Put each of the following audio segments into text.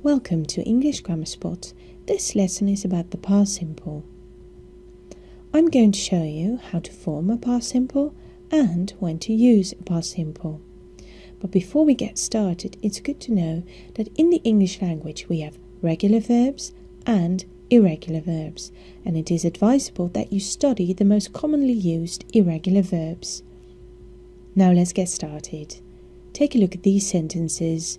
Welcome to English Grammar Spot. This lesson is about the past simple. I'm going to show you how to form a past simple and when to use a past simple. But before we get started, it's good to know that in the English language we have regular verbs and irregular verbs, and it is advisable that you study the most commonly used irregular verbs. Now let's get started. Take a look at these sentences.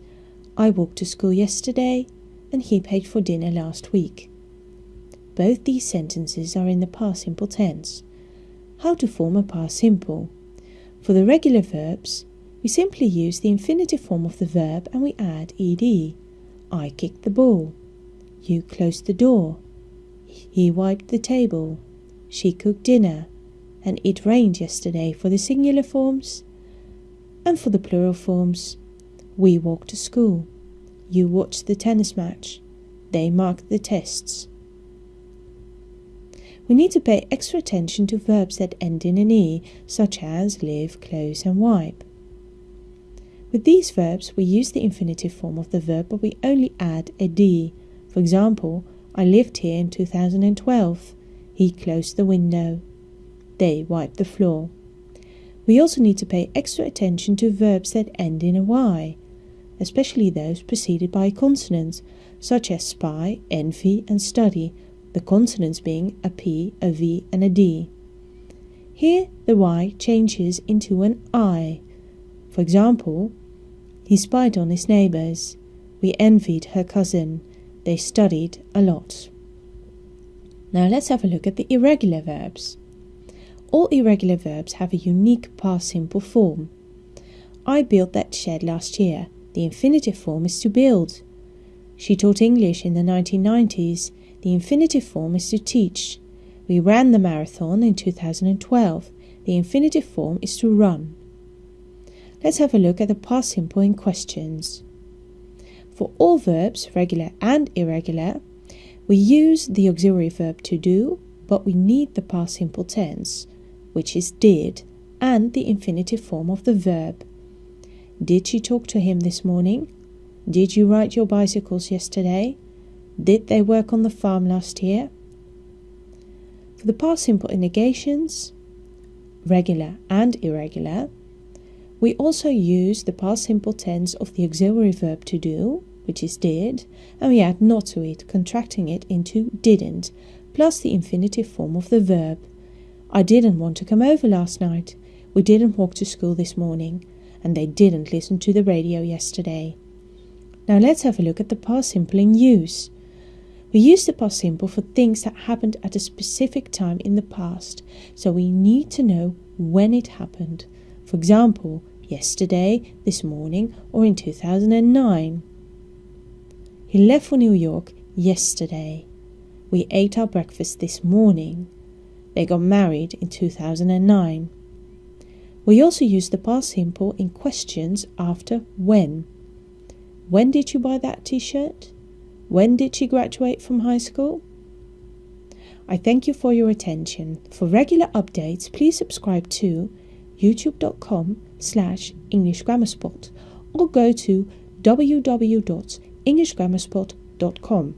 I walked to school yesterday and he paid for dinner last week. Both these sentences are in the past simple tense. How to form a past simple? For the regular verbs, we simply use the infinitive form of the verb and we add ed. I kicked the ball. You closed the door. He wiped the table. She cooked dinner. And it rained yesterday for the singular forms. And for the plural forms, we walked to school. You watched the tennis match. They marked the tests. We need to pay extra attention to verbs that end in an E, such as live, close and wipe. With these verbs, we use the infinitive form of the verb, but we only add a D. For example, I lived here in 2012. He closed the window. They wiped the floor. We also need to pay extra attention to verbs that end in a Y, especially those preceded by a consonant, such as spy, envy and study, the consonants being a P, a V and a D. Here the Y changes into an I. For example, he spied on his neighbours. We envied her cousin. They studied a lot. Now let's have a look at the irregular verbs. All irregular verbs have a unique past simple form. I built that shed last year. The infinitive form is to build. She taught English in the 1990s. The infinitive form is to teach. We ran the marathon in 2012. The infinitive form is to run. Let's have a look at the past simple in questions. For all verbs, regular and irregular, we use the auxiliary verb to do, but we need the past simple tense, which is did, and the infinitive form of the verb. Did she talk to him this morning? Did you ride your bicycles yesterday? Did they work on the farm last year? For the past simple in negations, regular and irregular, we also use the past simple tense of the auxiliary verb to do, which is did, and we add not to it, contracting it into didn't, plus the infinitive form of the verb. I didn't want to come over last night. We didn't walk to school this morning. And they didn't listen to the radio yesterday. Now let's have a look at the past simple in use. We use the past simple for things that happened at a specific time in the past, so we need to know when it happened. For example, yesterday, this morning, or in 2009. He left for New York yesterday. We ate our breakfast this morning. They got married in 2009. We also use the past simple in questions after when. When did you buy that t-shirt? When did she graduate from high school? I thank you for your attention. For regular updates, please subscribe to youtube.com/English Grammar Spot or go to www.englishgrammarspot.com.